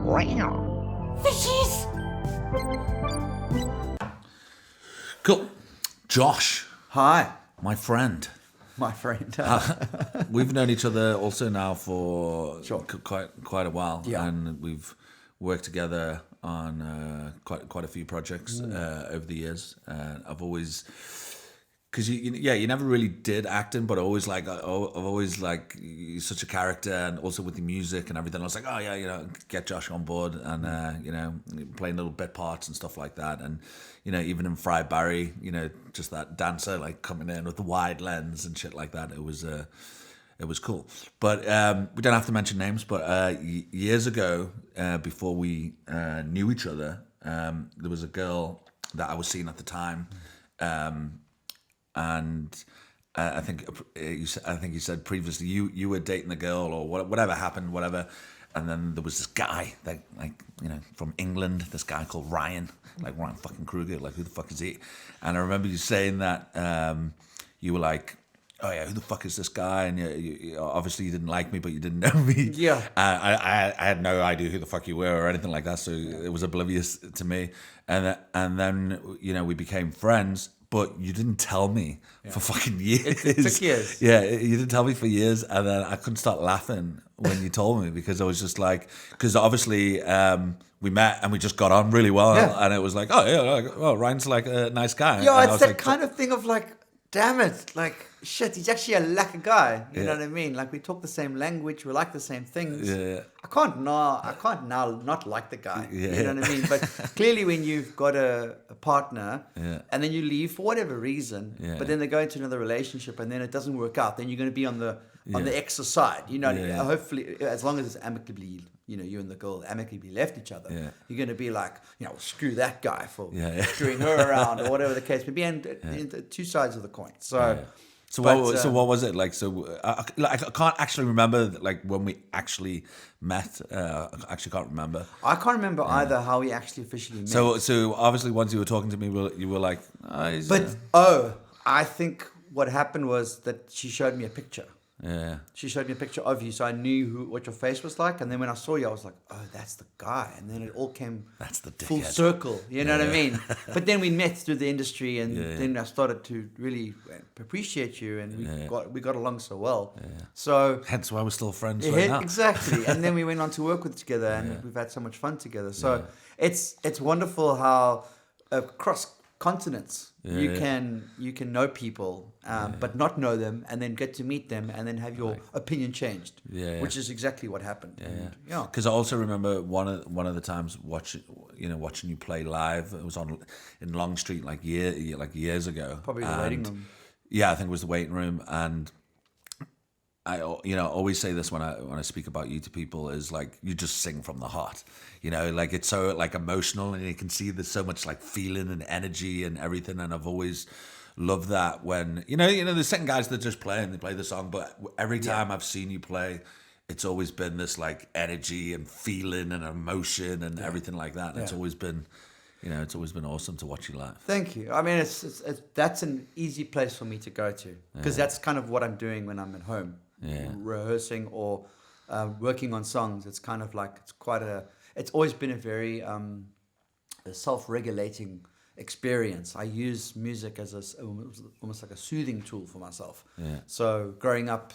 Fishies! Cool. Josh. Hi, My friend. my friend. We've known each other also now for Sure. quite a while. Yeah. And we've worked together on quite a few projects over the years. I've always... Because you never really did acting, but I've always you're such a character, and also with the music and everything. I was like, oh yeah, get Josh on board, and playing little bit parts and stuff like that, and even in Fry Barry, just that dancer like coming in with the wide lens and shit like that. It was cool. But we don't have to mention names. But years ago, before we knew each other, there was a girl that I was seeing at the time. And I think you said previously you were dating a girl or whatever happened, and then there was this guy from England, this guy called Ryan, like Ryan fucking Kruger, like who the fuck is he? And I remember you saying that you were like, oh yeah, who the fuck is this guy? And you obviously you didn't like me, but you didn't know me. Yeah. I had no idea who the fuck you were or anything like that, so it was oblivious to me. And then we became friends. But you didn't tell me for fucking years. It took years. Yeah, you didn't tell me for years, and then I couldn't stop laughing when you told me, because I was just like, because obviously we met and we just got on really well, and it was like, oh yeah, Ryan's like a nice guy. Yeah, and it's that kind of thing of like, damn it, like shit, he's actually a lacquer guy. You know what I mean? Like we talk the same language, we like the same things. Yeah. I can't now not like the guy. Yeah. You know what I mean? But clearly when you've got a partner and then you leave for whatever reason, but then they go into another relationship and then it doesn't work out, then you're going to be on the ex's side. Hopefully, as long as it's amicably, you and the girl amicably left each other, you're going to be like, screw that guy for screwing her around or whatever the case may be, and two sides of the coin. So what was it like? So I can't actually remember like when we actually met. I actually can't remember. I can't remember either how we actually officially met. So obviously once you were talking to me, you were like, I think what happened was that she showed me a picture. Yeah. She showed me a picture of you, so I knew what your face was like. And then when I saw you, I was like, oh, that's the guy. And then it all came full circle. You know what I mean? But then we met through the industry, and then I started to really appreciate you, and we got along so well. Yeah. So hence why we're still friends right now. Exactly. And then we went on to work with together, and we've had so much fun together. So it's wonderful how across continents you can know people but not know them, and then get to meet them, and then have your opinion changed, which is exactly what happened. Because I also remember one of the times watching you play live. It was in Long Street like years ago, probably the waiting room. I think it was the waiting room. And I always say this when I speak about you to people, is like, you just sing from the heart. Like it's so like emotional, and you can see there's so much like feeling and energy and everything. And I've always loved that when there's certain guys that just play and they play the song, but every time I've seen you play, it's always been this like energy and feeling and emotion and everything like that. And it's always been awesome to watch you live. Thank you. I mean, it's that's an easy place for me to go to, because that's kind of what I'm doing when I'm at home. Rehearsing or working on songs. It's kind of like it's always been a very self-regulating experience. I use music as almost like a soothing tool for myself. So growing up,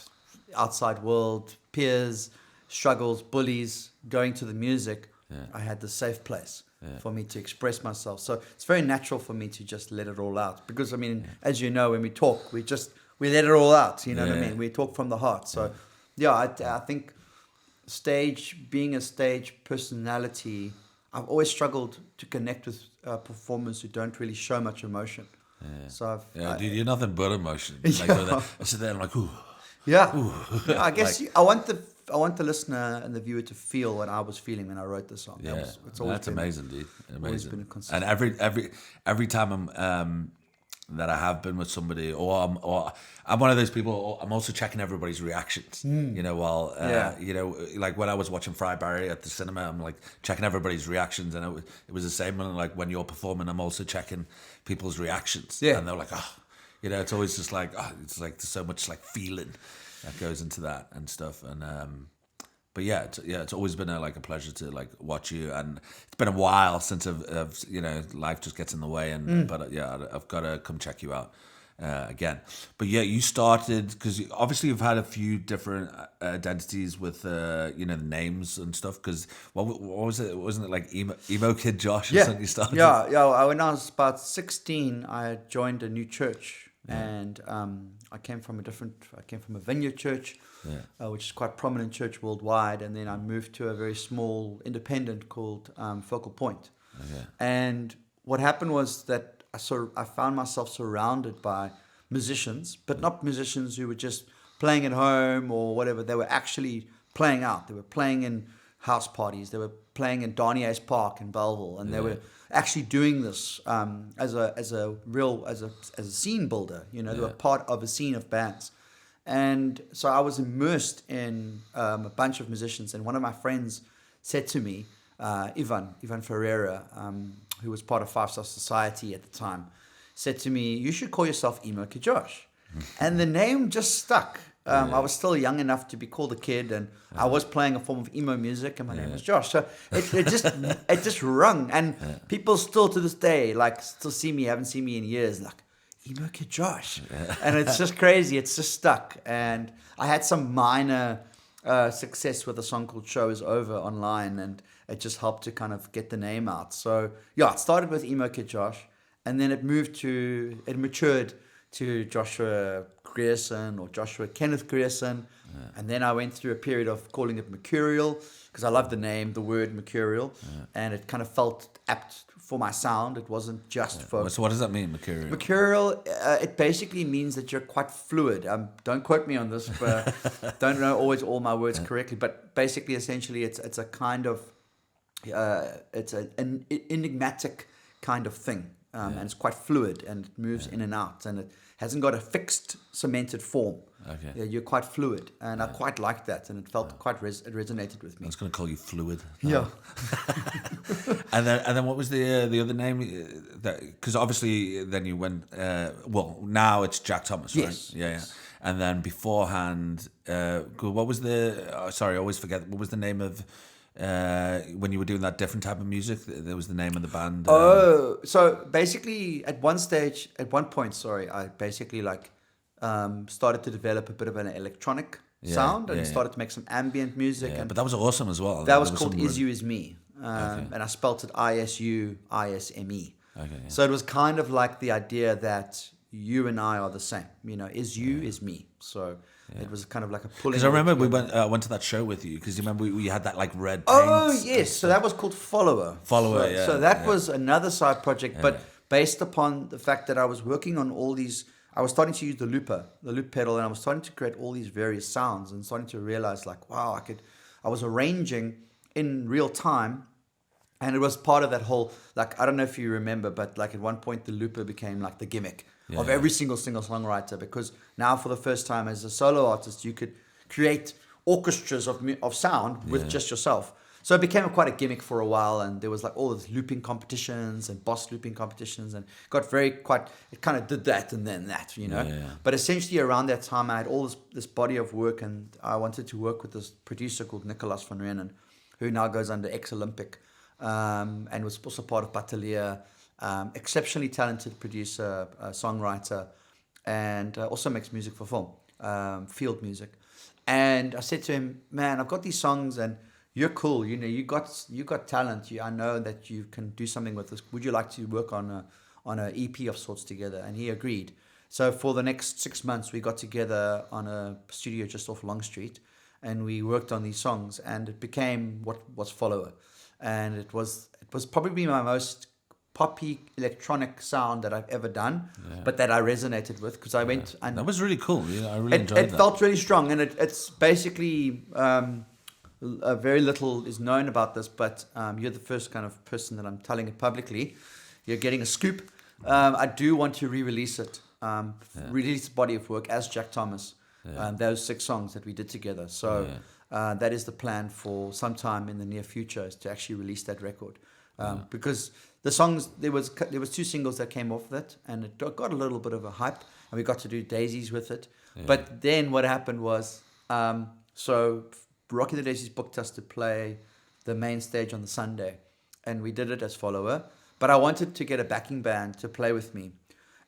outside world, peers, struggles, bullies, going to the music, I had the safe place for me to express myself. So it's very natural for me to just let it all out, because I mean, as you know, when we talk, we let it all out, you know what I mean? We talk from the heart. So, I think being a stage personality, I've always struggled to connect with performers who don't really show much emotion. So dude, you're nothing but emotion. Like, I sit there and I'm like, ooh. Ooh. I guess I want the listener and the viewer to feel what I was feeling when I wrote the song. That's amazing, dude. Amazing. Always been a consistent. And every time I'm that I have been with somebody, or I'm one of those people. I'm also checking everybody's reactions. Like when I was watching Fry Barry at the cinema, I'm like checking everybody's reactions, and it was the same. Like when you're performing, I'm also checking people's reactions. And they're like, it's always just like, it's like there's so much like feeling that goes into that and stuff. And But yeah, it's always been a pleasure to like watch you, and it's been a while since I've life just gets in the way, and but I've got to come check you out again. But yeah, you started because obviously you've had a few different identities with the names and stuff. Because what was it? Wasn't it like emo kid Josh or something you started? Yeah. When I was about 16, I joined a new church, and I came from a vineyard church. Which is quite a prominent church worldwide, and then I moved to a very small independent called Focal Point. Okay. And what happened was that I found myself surrounded by musicians, but not musicians who were just playing at home or whatever. They were actually playing out. They were playing in house parties. They were playing in Darniers Park in Belleville, and they were actually doing this as a scene builder. They were part of a scene of bands. And so I was immersed in a bunch of musicians, and one of my friends said to me, Ivan Ferreira, who was part of Five Star Society at the time, said to me, "You should call yourself Emo Kid Josh." And the name just stuck. I was still young enough to be called a kid, and I was playing a form of emo music, and my name was Josh. So it just rung, and people still to this day still see me, haven't seen me in years, like, Emo Kid Josh. And it's just crazy. It's just stuck. And I had some minor success with a song called Show Is Over online, and it just helped to kind of get the name out. So yeah, it started with Emo Kid Josh, and then it matured to Joshua Grierson or Joshua Kenneth Grierson. And then I went through a period of calling it Mercurial, because I love the word Mercurial, and it kind of felt apt for my sound. It wasn't just folk. So what does that mean, Mercurial? Mercurial, it basically means that you're quite fluid. Don't quote me on this, but don't know always all my words correctly. But basically, essentially, it's a kind of it's an enigmatic kind of thing, and it's quite fluid, and it moves in and out, and it hasn't got a fixed cemented form. Okay. Yeah, you're quite fluid, and I quite liked that, and it felt it resonated with me. I was going to call you Fluid. Yeah. and then what was the other name? Because obviously then you went. Now it's Jak Tomas, right? Yes. Yeah. And then beforehand, what was I always forget. What was the name of when you were doing that different type of music? There was the name of the band. So basically, at one point, I basically started to develop a bit of an electronic sound, and started to make some ambient music. But that was awesome as well. That was called Is You Is Me, and I spelt it ISUISME. Okay. So it was kind of like the idea that you and I are the same. Is you is me. So it was kind of like a pulling. Because I remember we went to that show with you. Because you remember we had that red paint. Oh yes, so that was called Follower. So that was another side project, but based upon the fact that I was working on all these. I was starting to use the loop pedal, and I was starting to create all these various sounds, and starting to realize wow, I was arranging in real time, and it was part of that whole, I don't know if you remember, but at one point the looper became the gimmick of every single songwriter, because now for the first time as a solo artist, you could create orchestras of sound with just yourself. So it became quite a gimmick for a while, and there was all these looping competitions and boss looping competitions, and it kind of did that and then that, But essentially around that time, I had all this body of work, and I wanted to work with this producer called Nicolas van Reenen, who now goes under Ex-Olympic, and was also part of Batelier, exceptionally talented producer, songwriter, and also makes music for film, field music. And I said to him, man, I've got these songs, and you're cool, you got talent. I know that you can do something with this. Would you like to work on an EP of sorts together? And he agreed. So for the next 6 months, we got together on a studio just off Long Street, and we worked on these songs, and it became what was Follower. And it was probably my most poppy electronic sound that I've ever done, but that I resonated with, because I went and that was really cool. I really enjoyed that. It felt really strong, and it's basically. Very little is known about this, but you're the first kind of person that I'm telling it publicly. You're getting a scoop. I do want to re-release it, release the body of work as Jak Tomas, those 6 songs that we did together. So that is the plan for sometime in the near future, is to actually release that record. Because the songs, there was 2 singles that came off that, and it got a little bit of a hype, and we got to do daisies with it. But then what happened was, Rocky the Daisies booked us to play the main stage on the Sunday, and we did it as Follower. But I wanted to get a backing band to play with me,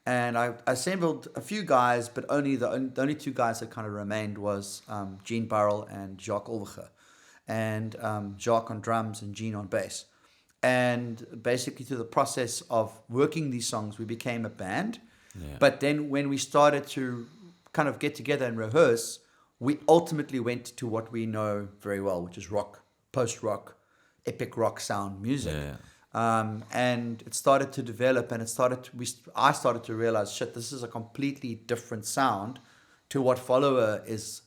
and I assembled a few guys, but the only two guys that kind of remained was Gene Burrell and Jacques Olverger, and Jacques on drums and Gene on bass. And basically, through the process of working these songs, we became a band. Yeah. But then when we started to kind of get together and rehearse, we ultimately went to what we know very well, which is rock, post-rock, epic rock sound music. Yeah. And it started to develop, and I started to realize, shit, this is a completely different sound to what Follower is.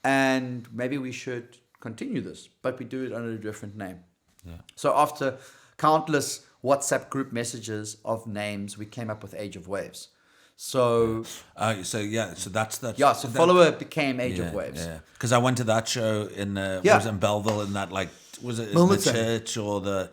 And maybe we should continue this, but we do it under a different name. Yeah. So after countless WhatsApp group messages of names, we came up with Age of Waves. So so that's that. Yeah, so Follower became Age of Waves. Yeah, because I went to that show in was it in Belleville, in that was it in the church or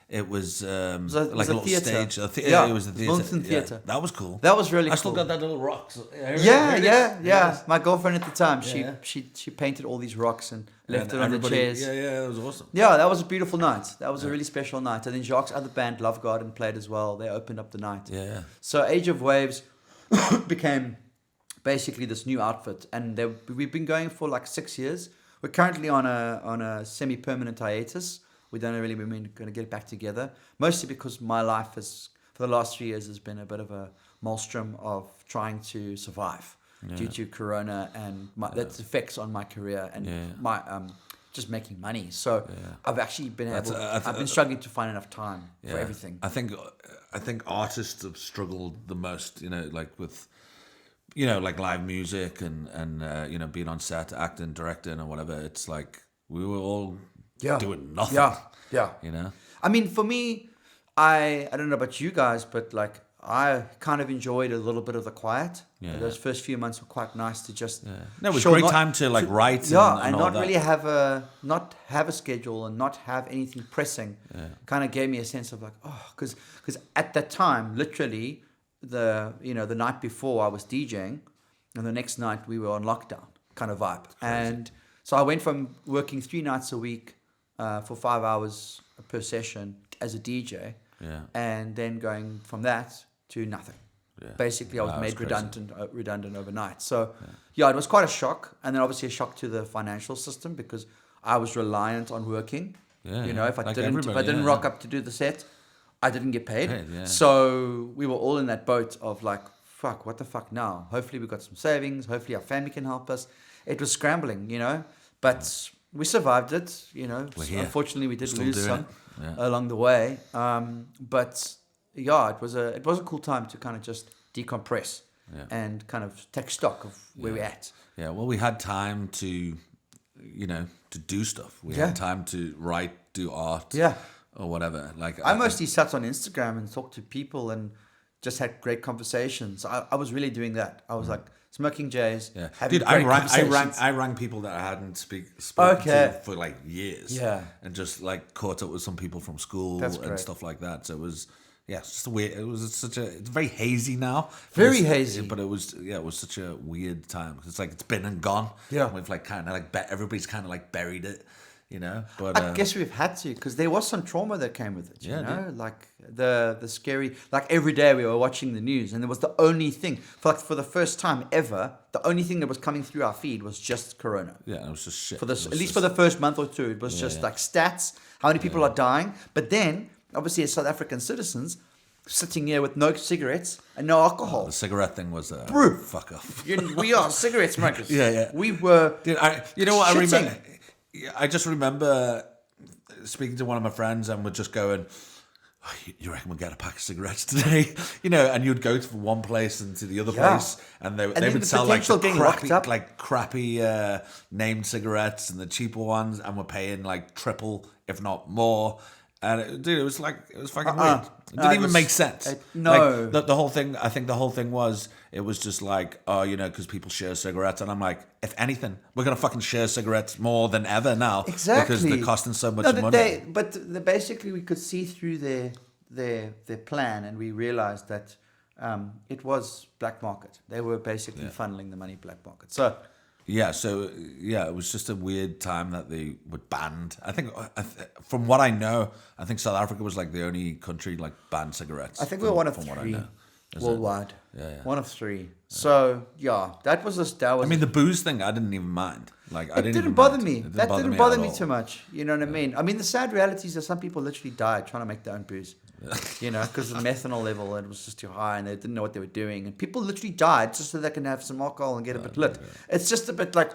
it was like a little theatre. stage. Yeah, it was the theatre. Milton Theatre. Yeah, that was cool. That was really cool. I still got that little rocks. Yeah. My girlfriend at the time, she painted all these rocks and left it on the chairs. Yeah, that was awesome. Yeah, that was a beautiful night. That was a really special night. And then Jacques' other band, Love Garden, played as well. They opened up the night. Yeah. So Age of Waves became basically this new outfit, and we've been going for like 6 years. We're currently on a semi-permanent hiatus. We don't really mean going to get back together, mostly because my life for the last 3 years has been a bit of a maelstrom of trying to survive due to Corona and its effects on my career and my just making money. So I've actually been I've been struggling to find enough time for everything. I think artists have struggled the most, like with, like live music and being on set, acting, directing or whatever. It's like we were all doing nothing. Yeah. I mean, for me, I don't know about you guys, but like I kind of enjoyed a little bit of the quiet. Yeah. Those first few months were quite nice to just. Yeah. No, it was a great time to write. And all not that. really have a schedule and not have anything pressing. Yeah. Kind of gave me a sense of like, because at that time, literally the night before I was DJing, and the next night we were on lockdown, kind of vibe. And so I went from working 3 nights a week for 5 hours per session as a DJ, and then going from that to nothing. Yeah. Basically, I was made redundant overnight. So, it was quite a shock, and then obviously a shock to the financial system because I was reliant on working. Yeah, if I didn't rock up to do the set, I didn't get paid. So we were all in that boat of like, fuck, what the fuck now? Hopefully we got some savings. Hopefully our family can help us. It was scrambling, but we survived it. Unfortunately we did lose some along the way. But it was a cool time to kind of just decompress and kind of take stock of where we're at. Yeah, well, we had time to do stuff. We had time to write, do art, or whatever. Like I mostly sat on Instagram and talked to people and just had great conversations. I was really doing that. I was like smoking J's. Yeah, dude, I rang people that I hadn't spoken to for like years. Yeah, and just like caught up with some people from school and stuff like that. So it was. Yeah, it's just weird. It's very hazy now. Very hazy. But it was such a weird time. It's like it's been and gone. Yeah. And we've like kind of like everybody's kind of like buried it, But I guess we've had to because there was some trauma that came with it. You know, like the scary. Like every day we were watching the news, and there was the only thing for the first time ever. The only thing that was coming through our feed was just Corona. Yeah, it was just shit. For the first month or two, it was just like stats, how many people are dying. But then, obviously, as South African citizens, sitting here with no cigarettes and no alcohol. The cigarette thing was fuck off. We are cigarette smokers. Yeah. We were. Dude, you know what? Shitting. I remember. I just remember speaking to one of my friends, and we're just going, "You reckon we'll get a pack of cigarettes today?" And you'd go to one place and to the other place, and they would sell like crappy named cigarettes and the cheaper ones, and we're paying like triple, if not more. And it was fucking weird. It didn't even make sense. No. Like, the whole thing, I think the whole thing was, it was just like, because people share cigarettes. And I'm like, if anything, we're going to fucking share cigarettes more than ever now. Exactly. Because they're costing so much money. Basically, we could see through their plan, and we realized that it was black market. They were basically funneling the money black market. So It was just a weird time that they were banned. I think, from what I know, I think South Africa was like the only country like banned cigarettes. I think we were one of three worldwide. One of three. So that was I mean, the booze thing, I didn't even mind. Like, it didn't bother me. That didn't bother me too much. You know what I mean? I mean, the sad reality is that some people literally died trying to make their own booze. You know, because the methanol level, it was just too high, and they didn't know what they were doing. And people literally died just so they can have some alcohol and get a bit lit. It's just a bit like,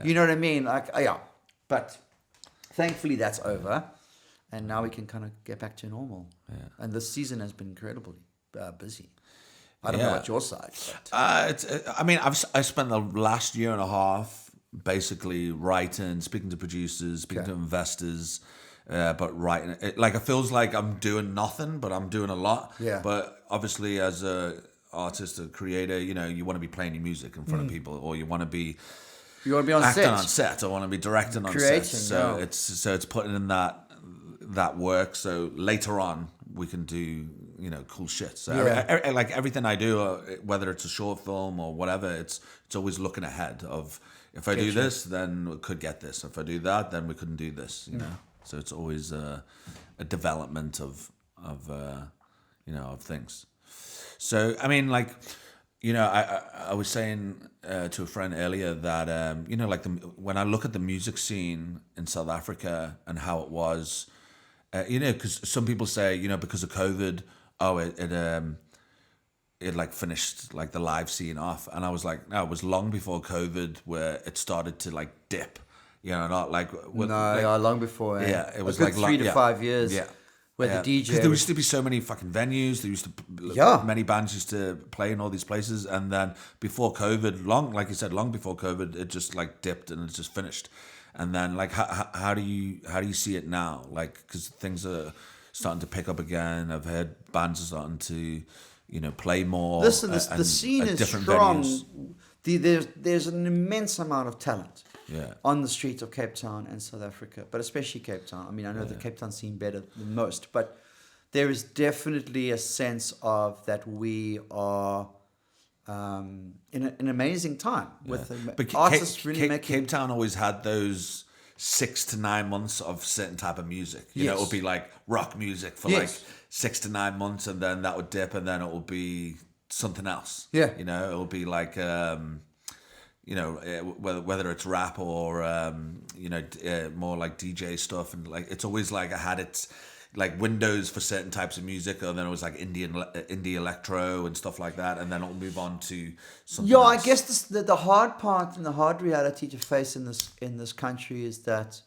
you know what I mean? Like, But thankfully, that's over, and now we can kind of get back to normal. Yeah. And this season has been incredibly busy. I don't know about your side. I mean, I spent the last year and a half basically writing, speaking to producers, speaking to investors. But writing, it feels like I'm doing nothing, but I'm doing a lot. Yeah. But obviously, as a artist, a creator, you know, you want to be playing your music in front of people, or you want to be on acting set. on set, or want to be directing on set. So it's putting in that work. So later on, we can do, you know, cool shit. So like everything I do, whether it's a short film or whatever, it's always looking ahead of, if I do this, then we could get this. If I do that, then we couldn't do this. You know. So it's always a development of things. So I mean, like, you know, I was saying to a friend earlier that you know, like when I look at the music scene in South Africa and how it was, you know, because some people say, you know, because of COVID, it like finished like the live scene off, and I was like, no, it was long before COVID where it started to like dip. You know, not like... long before. It was like 3 to 5 years. Yeah. Where the DJ... Because there used to be so many fucking venues. There used to... Many bands used to play in all these places. And then before COVID, long before COVID, it just like dipped and it just finished. And then like, how do you see it now? Like, because things are starting to pick up again. I've heard bands are starting to, you know, play more. Listen, the scene is strong. There's an immense amount of talent. On the streets of Cape Town and South Africa, but especially Cape Town. I mean, I know the Cape Town scene better than most, but there is definitely a sense of that we are in an amazing time with artists really making... Cape Town always had those 6 to 9 months of certain type of music. You know, it would be like rock music for like 6 to 9 months, and then that would dip, and then it would be something else. Yeah. You know, it would be like... you know, whether it's rap or you know, more like DJ stuff, and like it's always like I had its like windows for certain types of music, or then it was like indie electro and stuff like that, and then it'll move on to something else. I guess the hard part and the hard reality to face in this country is that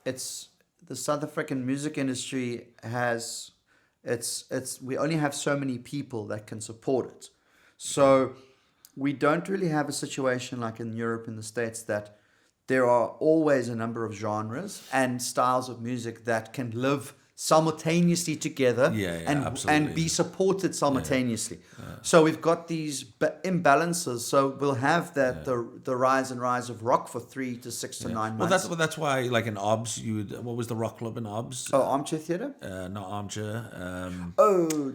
it's the South African music industry has we only have so many people that can support it, so. We don't really have a situation like in Europe and the States that there are always a number of genres and styles of music that can live simultaneously together and be supported simultaneously. So we've got these imbalances. So we'll have that the rise of rock for 3 to 6 to 9 months. Well, that's why, like in OBS, what was the rock club in OBS? Oh, Armchair Theatre? Not Armchair.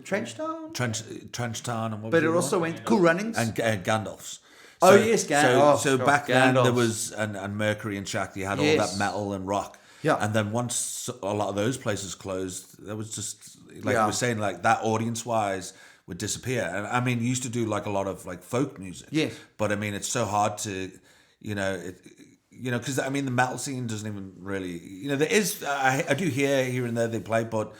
Trench Town? Trench Town. And what but it also went Cool Runnings. And Gandalf's. So back then there was, and Mercury and Shaq, you had all that metal and rock. Yeah. And then once a lot of those places closed, there was just, like I was saying, like that audience-wise would disappear. And I mean, you used to do like a lot of like folk music. Yes. But I mean, it's so hard to, you know, because I mean, the metal scene doesn't even really, you know, there is, I do hear here and there they play, but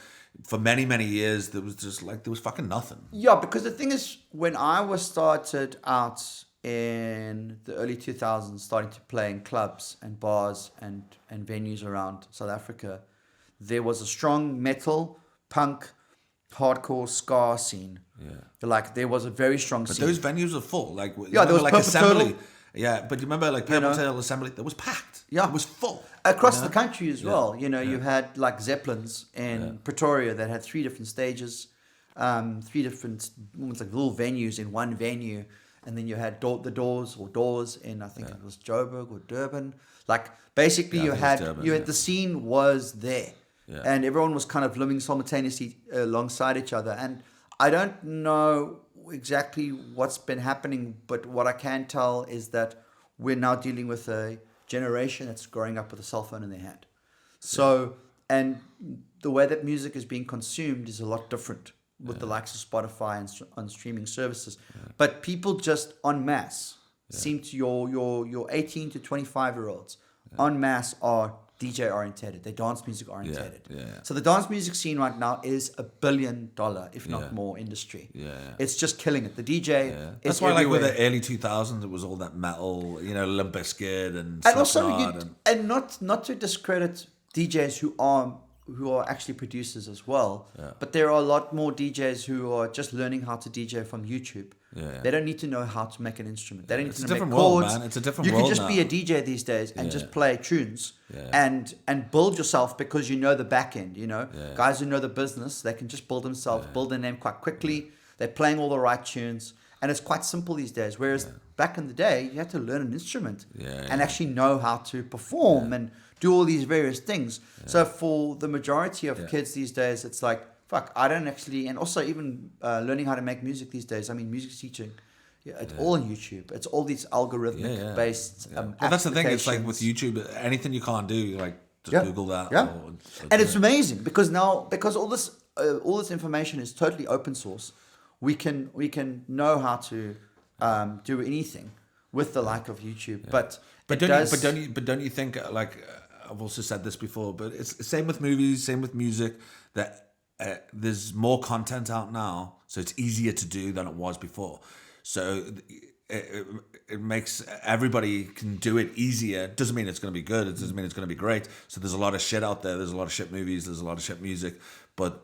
for many, many years, there was fucking nothing. Yeah, because the thing is, when I was started out in the early 2000s, starting to play in clubs and bars and venues around South Africa, there was a strong metal, punk, hardcore, ska scene. Yeah. Like, there was a very strong scene. But those venues are full. Like, there was like Assembly. Turtle. Yeah, but you remember like Purple Tail Assembly? That was packed. Yeah. It was full. Across the country as well. You know, you had like Zeppelins in Pretoria that had 3 different stages, 3 different, almost like little venues in one venue. And then you had the Doors in, I think it was Joburg or Durban. Like, basically you had the scene was there. Yeah. And everyone was kind of living simultaneously alongside each other. And I don't know exactly what's been happening, but what I can tell is that we're now dealing with a generation that's growing up with a cell phone in their hand. So, and the way that music is being consumed is a lot different with the likes of Spotify and on streaming services. But people just en masse seem to your 18 to 25-year-olds en masse are DJ orientated. They're dance music orientated. So the dance music scene right now is $1 billion, if not more, industry. It's just killing it. The DJ That's is why, like, everywhere. with the early 2000s, it was all that metal, Limp Bizkit and And also, Slipknot and not to discredit DJs who are actually producers as well, but there are a lot more DJs who are just learning how to DJ from YouTube. They don't need to know how to make an instrument. They don't need to know make chords. World, man. It's a different you world can just now. be a DJ these days and just play tunes and build yourself because you know the back end. Guys who know the business, they can just build themselves, build their name quite quickly. They're playing all the right tunes, and it's quite simple these days. Whereas back in the day, you had to learn an instrument and actually know how to perform and do all these various things. So for the majority of kids these days, it's like, fuck, I don't actually, and also even learning how to make music these days. I mean, music teaching, it's all on YouTube. It's all these algorithmic based. Well, that's the thing. It's like with YouTube, anything you can't do, like just Google that. And it's amazing because all this information is totally open source. We can know how to do anything with the like of YouTube, but don't you think, like, I've also said this before, but it's same with movies, same with music, that there's more content out now, so it's easier to do than it was before. So it makes everybody can do it easier. Doesn't mean it's going to be good. It doesn't mean it's going to be great. So there's a lot of shit out there. There's a lot of shit movies. There's a lot of shit music, but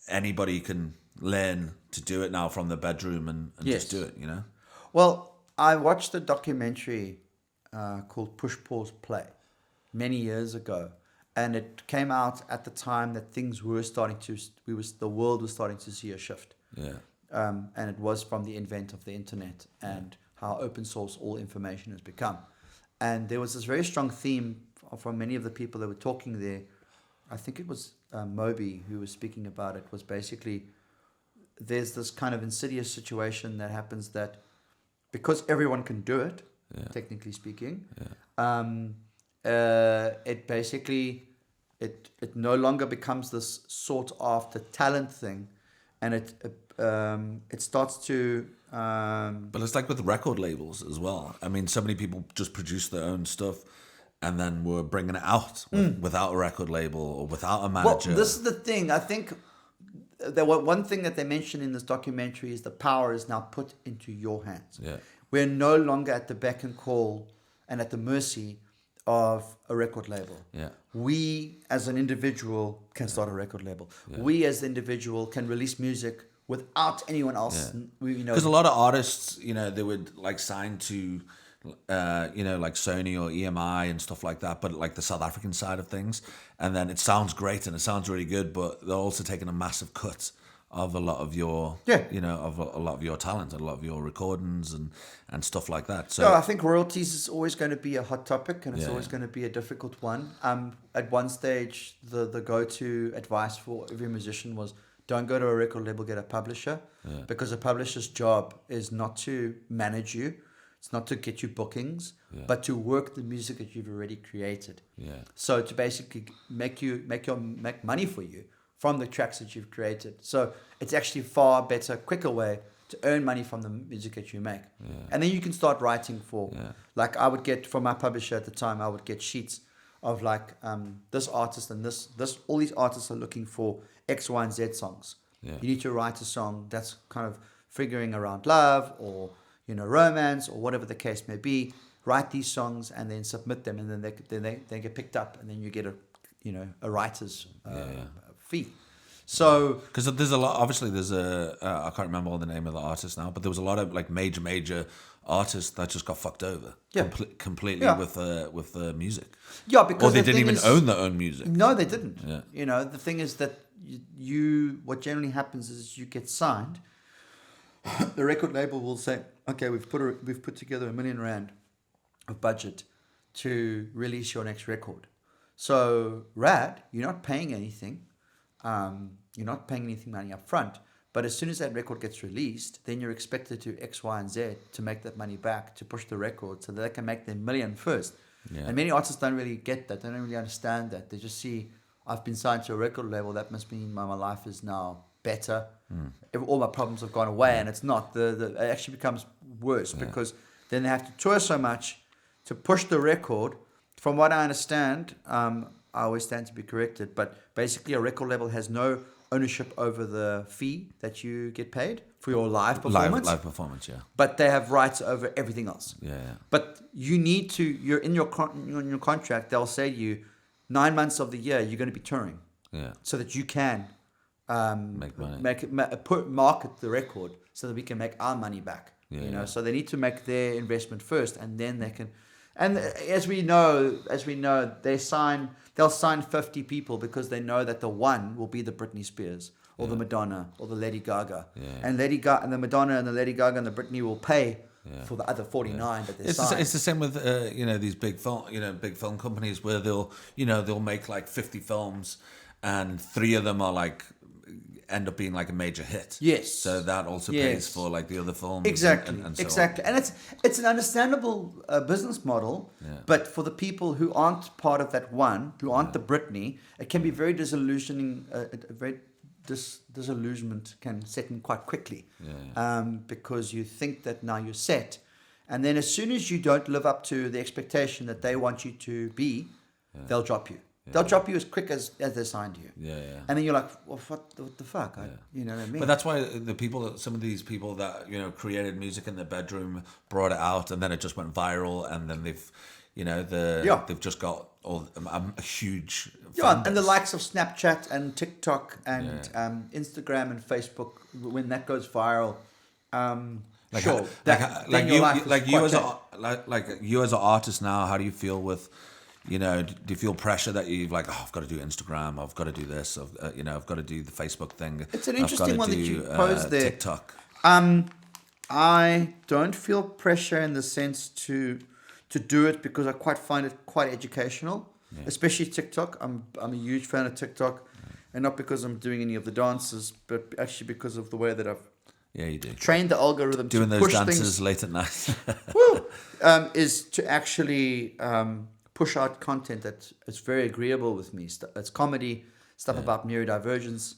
anybody can learn to do it now from the bedroom and just do it. Well, I watched a documentary called Push Pause Play many years ago, and it came out at the time that things were starting to the world was starting to see a shift. And it was from the advent of the internet and how open source all information has become. And there was this very strong theme from many of the people that were talking there. I think it was Moby who was speaking about it. Was basically there's this kind of insidious situation that happens that because everyone can do it, technically speaking, it basically it no longer becomes this sought after talent thing, and it starts to. But it's like with record labels as well. I mean, so many people just produce their own stuff, and then we're bringing it out without a record label or without a manager. Well, this is the thing. I think one thing that they mentioned in this documentary is the power is now put into your hands. We're no longer at the beck and call and at the mercy of a record label. We as an individual can start a record label. We as the individual can release music without anyone else. Because a lot of artists, they would like sign to, like Sony or EMI and stuff like that, but like the South African side of things, and then it sounds great and it sounds really good, but they're also taking a massive cut of a lot of your, of a lot of your talent, a lot of your recordings and stuff like that. So I think royalties is always going to be a hot topic, and it's always going to be a difficult one. At one stage, the go-to advice for every musician was don't go to a record label, get a publisher, because a publisher's job is not to manage you. It's not to get you bookings, but to work the music that you've already created. So to basically make money for you from the tracks that you've created. So it's actually a far better, quicker way to earn money from the music that you make. And then you can start writing for, like I would get from my publisher at the time, I would get sheets of like this artist and this, all these artists are looking for X, Y, and Z songs. You need to write a song that's kind of figuring around love or, romance or whatever the case may be. Write these songs and then submit them, and then they get picked up, and then you get a writer's fee. So because there's a lot, obviously there's I can't remember all the name of the artist now, but there was a lot of like major artists that just got fucked over completely with the music. Because they didn't even own their own music. No, they didn't. The thing is that what generally happens is you get signed. The record label will say, okay, we've put together R1 million of budget to release your next record. So, rad, you're not paying anything. You're not paying anything money up front, But as soon as that record gets released, then you're expected to X, Y, and Z to make that money back, to push the record so that they can make their million first. Yeah. And many artists don't really get that. They don't really understand that. They just see, I've been signed to a record label. That must mean my life is now better. All my problems have gone away. And it's not. It actually becomes worse because then they have to tour so much to push the record. From what I understand, I always stand to be corrected, but basically a record label has no ownership over the fee that you get paid for your live performance. Live performance, yeah. But they have rights over everything else. Yeah. But you need to, you're in your contract, they'll say to you, 9 months of the year, you're going to be touring. Yeah. So that you can make money. Market the record so that we can make our money back. Yeah, you know, yeah. so they need to make their investment first, and then they can. And as we know, they'll sign 50 people because they know that the one will be the Britney Spears or the Madonna or the Lady Gaga, and the Madonna and the Lady Gaga and the Britney will pay for the other 49 that they sign. It's the same with these big film companies where they'll make like 50 films, and 3 of them are like end up being like a major hit. Yes. So that also pays for like the other films. Exactly. And so exactly. on. And it's an understandable business model, but for the people who aren't part of that one, who aren't the Britney, it can be very disillusioning. Disillusionment can set in quite quickly, because you think that now you're set, and then as soon as you don't live up to the expectation that they want you to be, they'll drop you. They'll drop you as quick as they signed you. Yeah. And then you're like, well, what the fuck? You know what I mean? But that's why some of these people that created music in their bedroom, brought it out, and then it just went viral, and then they've just got a huge fan and the base. likes of Snapchat and TikTok and Instagram and Facebook, when that goes viral, you as an artist now, how do you feel with? Do you feel pressure that you've like, I've got to do Instagram, I've got to do this, I've got to do the Facebook thing. It's an interesting one that you posed there. TikTok. I don't feel pressure in the sense to do it because I quite find it quite educational, especially TikTok. I'm a huge fan of TikTok, and not because I'm doing any of the dances, but actually because of the way that I've you do trained the algorithm doing to those push dances things, late at night. is to actually push out content that is very agreeable with me. It's comedy, stuff about neurodivergence.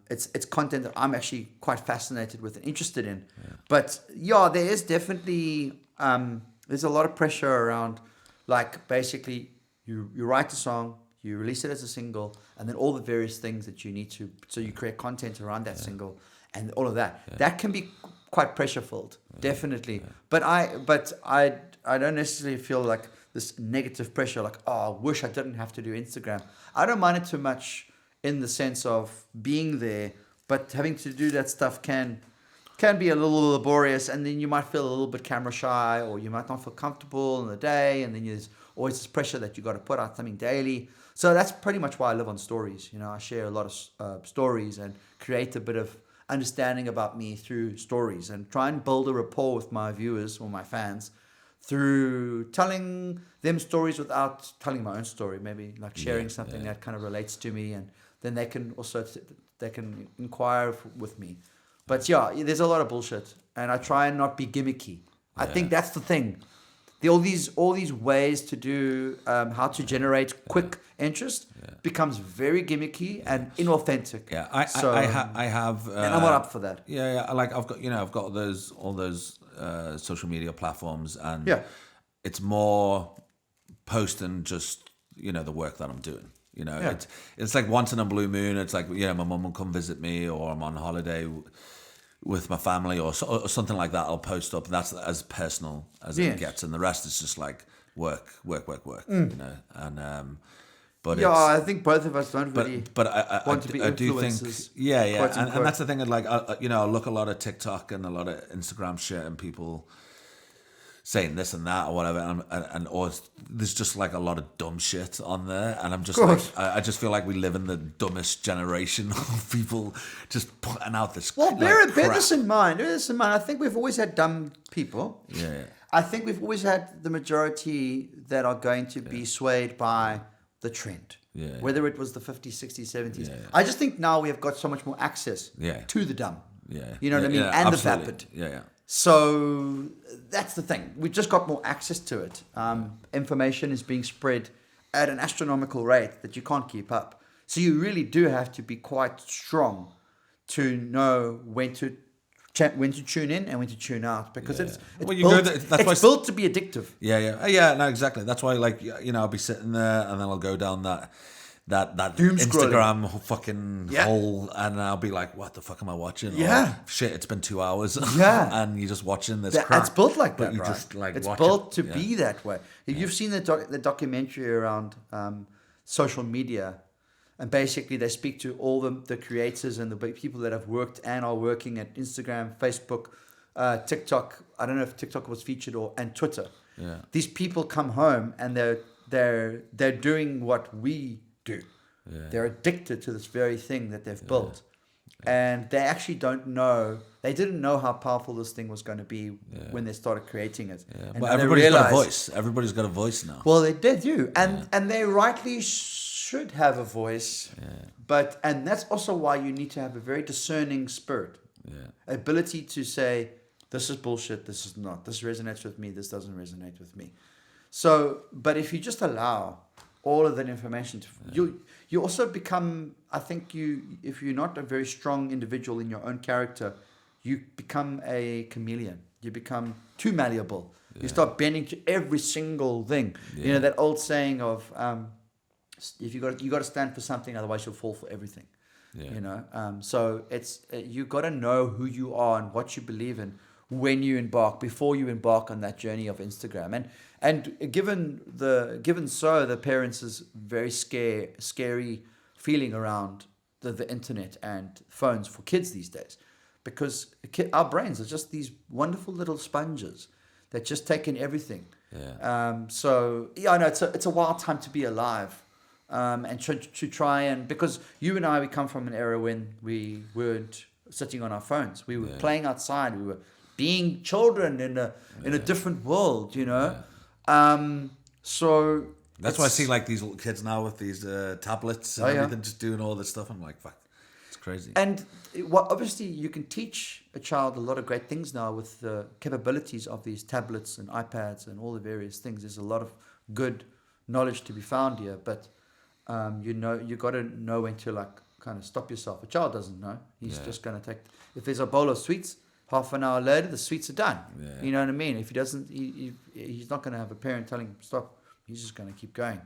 It's content that I'm actually quite fascinated with and interested in. But there is definitely there's a lot of pressure around, like basically you write a song, you release it as a single, and then all the various things that you need to, so you create content around that single and all of that. That can be quite pressure filled, definitely. But I don't necessarily feel like this negative pressure, like, I wish I didn't have to do Instagram. I don't mind it too much in the sense of being there, but having to do that stuff can be a little laborious, and then you might feel a little bit camera shy, or you might not feel comfortable in the day, and then there's always this pressure that you got to put out something daily. So that's pretty much why I live on stories. I share a lot of stories and create a bit of understanding about me through stories, and try and build a rapport with my viewers or my fans through telling them stories without telling my own story, maybe like sharing something that kind of relates to me, and then they can also inquire with me. But there's a lot of bullshit, and I try and not be gimmicky. I think that's the thing. All these ways to do how to generate quick interest becomes very gimmicky and inauthentic. I have and I'm not up for that. Like I've got all those social media platforms, and it's more posting just the work that I'm doing. It's like once in a blue moon. It's like my mum will come visit me, or I'm on holiday with my family, or something like that. I'll post up, and that's as personal as it gets, and the rest is just like work. And but I think both of us don't really want to be I do think and and that's the thing. Like I look a lot at TikTok and a lot of Instagram shit, and people saying this and that or whatever, and or there's just like a lot of dumb shit on there, and I'm just like, I just feel like we live in the dumbest generation of people just putting out this. Well, bear this in mind. I think we've always had dumb people. I think we've always had the majority that are going to be swayed by the trend. Yeah. Whether it was the 50s, 60s, 70s. Yeah. I just think now we have got so much more access Yeah. to the dumb. Yeah. You know what I mean? Yeah, And absolutely. the vapid. Yeah. So that's the thing. We've just got more access to it. Information is being spread at an astronomical rate that you can't keep up. So you really do have to be quite strong to know when to tune in and when to tune out, because it's Well, you built, go there- that's why it's built to be addictive. Yeah. No, exactly. That's why, like, you know, I'll be sitting there and then I'll go down that Doom scrolling. Instagram fucking Yeah. hole, and I'll be like, what the fuck am I watching? Yeah. Or, shit, it's been 2 hours. Yeah. And you're just watching this crap. It's built like but that, you right? just like it's watch built it. to be that way. If you've seen the documentary around social media, and basically they speak to all the creators and the people that have worked and are working at Instagram, Facebook, TikTok. I don't know if TikTok was featured and Twitter. Yeah. These people come home and they're doing what we do. Yeah. They're addicted to this very thing that they've built. And they actually don't know. They didn't know how powerful this thing was going to be when they started creating it. Yeah. And But now they everybody's got a realize- voice. Everybody's got a voice now. Well, they do, and they rightly should have a voice. And that's also why you need to have a very discerning spirit, ability to say, this is bullshit, this is not, this resonates with me, this doesn't resonate with me. So, but if you just allow all of that information to you also become, I think if you're not a very strong individual in your own character, you become a chameleon. You become too malleable. You start bending to every single thing. You know that old saying of if you got to stand for something, otherwise you'll fall for everything. You know, so it's you got to know who you are and what you believe in when you before you embark on that journey of Instagram. And given the parents' very scary feeling around the internet and phones for kids these days, because our brains are just these wonderful little sponges that just take in everything. So I know it's a wild time to be alive, and to try and, because you and I, we come from an era when we weren't sitting on our phones. We were playing outside. We were being children in a different world, you know. So that's why I see like these little kids now with these tablets and everything, just doing all this stuff. I'm like, fuck, it's crazy. And obviously you can teach a child a lot of great things now with the capabilities of these tablets and iPads and all the various things. There's a lot of good knowledge to be found here, but you got to know when to like kind of stop yourself. A child doesn't know. He's just going to take, if there's a bowl of sweets, half an hour later the sweets are done. You know what I mean? If he doesn't, he's not going to have a parent telling him stop. He's just going to keep going.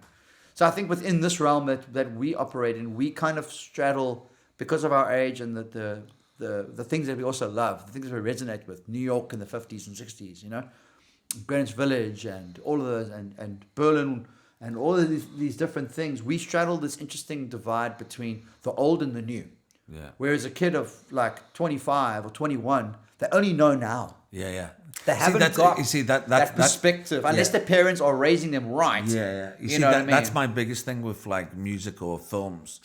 So I think within this realm that we operate in, we kind of straddle, because of our age and the things that we also love, the things that we resonate with, New York in the 50s and 60s, you know, Greenwich Village and all of those, and Berlin and all of these different things. We straddle this interesting divide between the old and the new. Whereas a kid of like 25 or 21, they only know now. They haven't got that perspective, unless their parents are raising them right. You see, what I mean? That's my biggest thing with like music or films.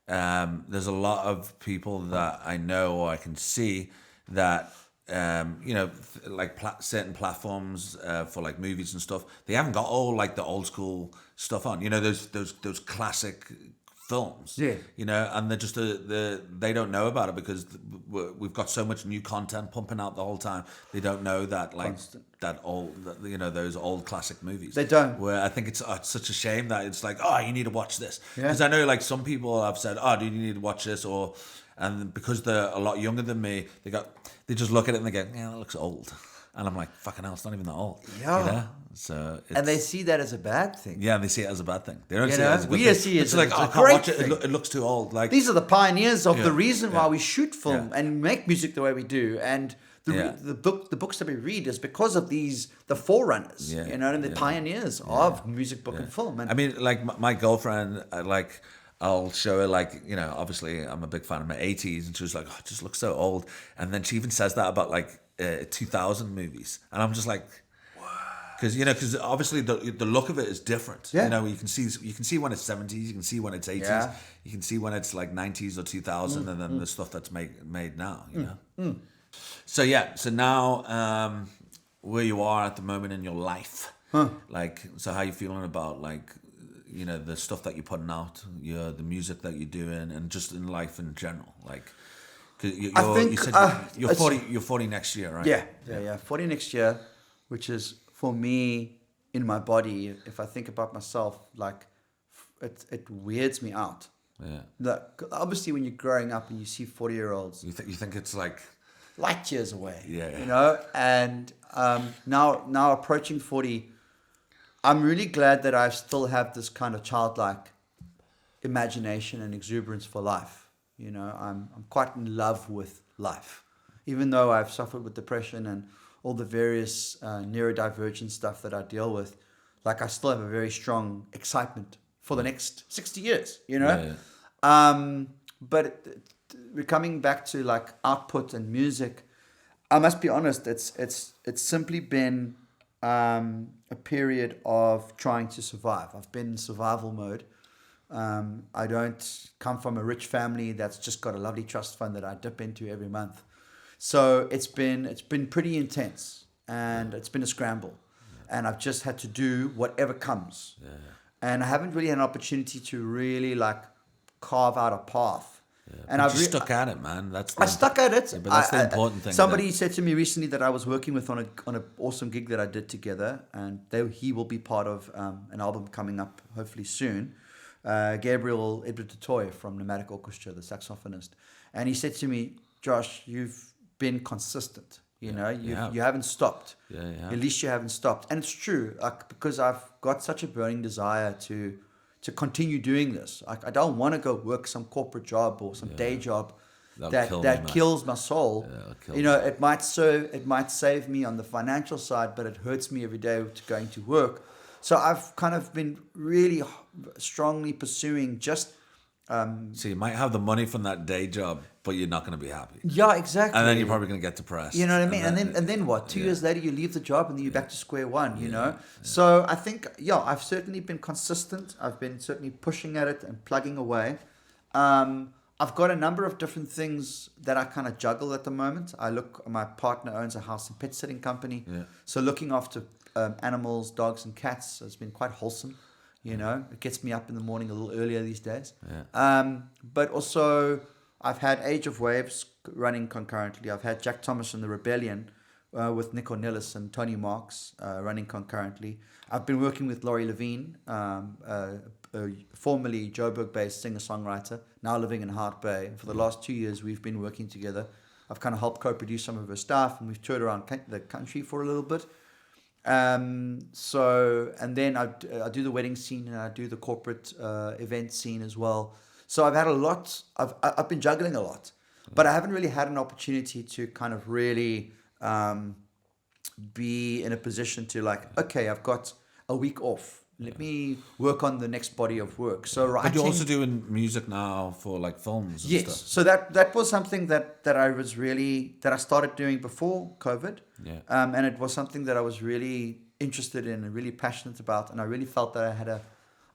There's a lot of people that I know or I can see that like certain platforms for like movies and stuff, they haven't got all like the old school stuff on. You know, those classic films. You know, and they're just they don't know about it because we've got so much new content pumping out the whole time. They don't know that like that old, those old classic movies. They don't. Where I think it's such a shame that it's like, oh, you need to watch this, because I know like some people have said, oh, do you need to watch this, and because they're a lot younger than me, they just look at it and they go, yeah, that looks old. And I'm like, fucking hell, it's not even that old. You know? So and they see that as a bad thing. Yeah, they see it as a bad thing. They don't see it as a good thing. See it's like, I can't watch it. It looks too old. Like, these are the pioneers of the reason why we shoot film and make music the way we do. And the books that we read is because of the forerunners, and the pioneers of music, book, and film. And I mean, like my girlfriend, I'll show her, like, obviously I'm a big fan of my 80s, and she was like, oh, it just looks so old. And then she even says that about like 2000 movies, and I'm just like, because obviously the look of it is different. You can see when it's 70s, you can see when it's 80s, you can see when it's like 90s or 2000, and then the stuff that's made now. So now where you are at the moment in your life, like, so how you feeling about like the stuff that you're putting out, the music that you're doing, and just in life in general? Like, 'cause I think you said you're 40. You're 40 next year, right? Yeah. 40 next year, which is for me in my body. If I think about myself, like it weirds me out. Yeah. Obviously, when you're growing up and you see 40-year-olds, You think it's like light years away. Yeah. And now approaching 40, I'm really glad that I still have this kind of childlike imagination and exuberance for life. I'm quite in love with life, even though I've suffered with depression and all the various neurodivergent stuff that I deal with. Like, I still have a very strong excitement for the next 60 years. But we're coming back to like output and music. I must be honest, it's simply been a period of trying to survive. I've been in survival mode. I don't come from a rich family that's just got a lovely trust fund that I dip into every month. So it's been pretty intense, and it's been a scramble, and I've just had to do whatever comes. And I haven't really had an opportunity to really like carve out a path. Yeah, and I've stuck at it, man. I stuck at it. Yeah, but that's the important thing. Somebody said to me recently that I was working with on an awesome gig that I did together, and he will be part of an album coming up hopefully soon. Gabriel Edward Totoy from Nomadic Orchestra, the saxophonist, and he said to me, "Josh, you've been consistent. You haven't stopped. At least you haven't stopped." And it's true, because I've got such a burning desire to continue doing this. I don't want to go work some corporate job or some day job that kills my soul. It might save me on the financial side, but it hurts me every day going to work. So I've kind of been really strongly pursuing just. So you might have the money from that day job, but you're not going to be happy. Yeah, exactly. And then you're probably going to get depressed. You know what I mean? And then what? 2 years later, you leave the job and then you're back to square one, you know? So I think, I've certainly been consistent. I've been certainly pushing at it and plugging away. I've got a number of different things that I kind of juggle at the moment. My partner owns a house and pet sitting company. Yeah. So looking after animals, dogs and cats has been quite wholesome. It gets me up in the morning a little earlier these days. Yeah. But also, I've had Age of Waves running concurrently. I've had Jak Tomas and the Rebellion with Nick Cornelis and Tony Marks running concurrently. I've been working with Laurie Levine, formerly Joburg-based singer-songwriter, now living in Hart Bay. And for the last 2 years, we've been working together. I've kind of helped co-produce some of her stuff, and we've toured around the country for a little bit. And then I do the wedding scene, and I do the corporate event scene as well. So I've had a lot. I've been juggling a lot, but I haven't really had an opportunity to kind of really be in a position to okay, I've got a week off. Let me work on the next body of work. So writing. But you're also doing music now for films and stuff. So that was something that I started doing before COVID. Yeah. And it was something that I was really interested in and really passionate about, and I really felt that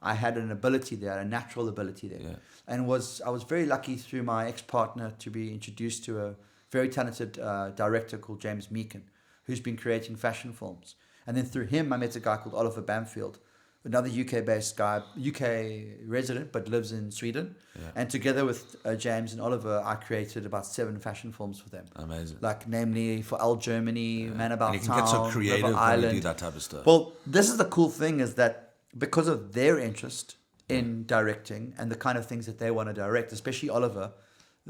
I had an ability there, a natural ability there. Yeah. And I was very lucky through my ex-partner to be introduced to a very talented director called James Meakin, who's been creating fashion films. And then through him, I met a guy called Oliver Bamfield, another UK-based guy, UK resident, but lives in Sweden. Yeah. And together with James and Oliver, I created about 7 fashion films for them. Amazing. Namely for Elle Germany, Man About Town, and you can get so creative when you do that type of stuff. Well, this is the cool thing, is that because of their interest in directing and the kind of things that they want to direct, especially Oliver,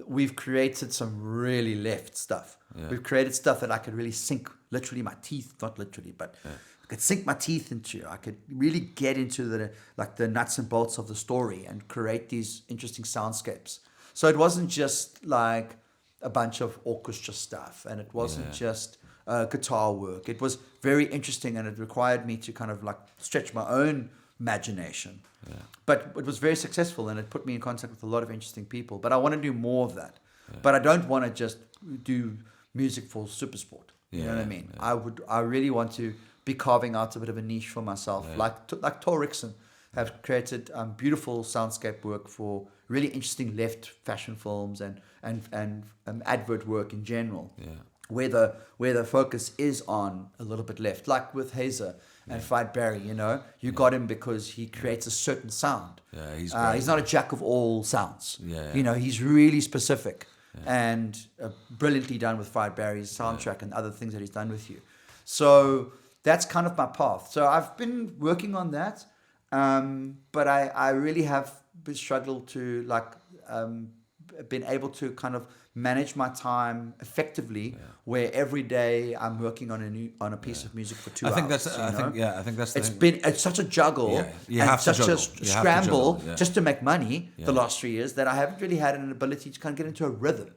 we've created some really left stuff. Yeah. We've created stuff that I could really sink literally my teeth, not literally, but I could sink my teeth into. I could really get into the nuts and bolts of the story and create these interesting soundscapes. So it wasn't just like a bunch of orchestra stuff, and it wasn't just guitar work. It was very interesting, and it required me to kind of stretch my own imagination. Yeah. But it was very successful, and it put me in contact with a lot of interesting people. But I want to do more of that. Yeah. But I don't want to just do music for supersport. You know what I mean? Yeah. I really want to be carving out a bit of a niche for myself. Yeah. Like Tor Rickson have created beautiful soundscape work for really interesting left fashion films and advert work in general. Yeah. Where the focus is on a little bit left, like with Hazer And Fried Barry, you know, you got him because he creates a certain sound. Yeah, he's great. He's not a jack of all sounds. Yeah. You know, he's really specific and brilliantly done with Fried Barry's soundtrack and other things that he's done with you. So that's kind of my path. So I've been working on that, but I really have struggled to been able to kind of manage my time effectively, where every day I'm working on a piece of music for 2 hours. I think that's It's such a juggle and such a scramble just to make money the last 3 years that I haven't really had an ability to kind of get into a rhythm.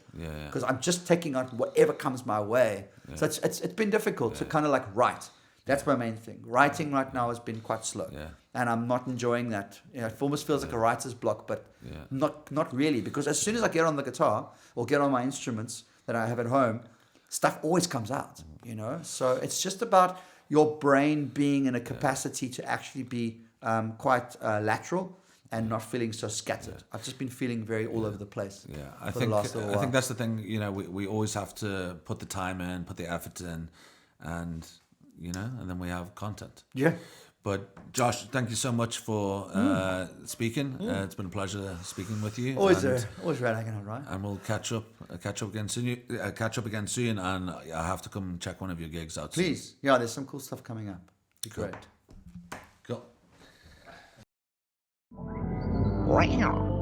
Because I'm just taking on whatever comes my way. So it's been difficult to kind of like write. That's my main thing. Writing right now has been quite slow, and I'm not enjoying that. You know, it almost feels like a writer's block, but not really. Because as soon as I get on the guitar or get on my instruments that I have at home, stuff always comes out. You know, so it's just about your brain being in a capacity to actually be quite lateral and not feeling so scattered. I've just been feeling very all over the place. Yeah, I think that's the thing. You know, we always have to put the time in, put the effort in, and you know, and then we have content. Yeah. But Josh, thank you so much for speaking. It's been a pleasure speaking with you. Always right hanging out, right? And we'll catch up again soon. And I have to come and check one of your gigs out. Please, soon. yeah, there's some cool stuff coming up. Be great. Cool. Wow.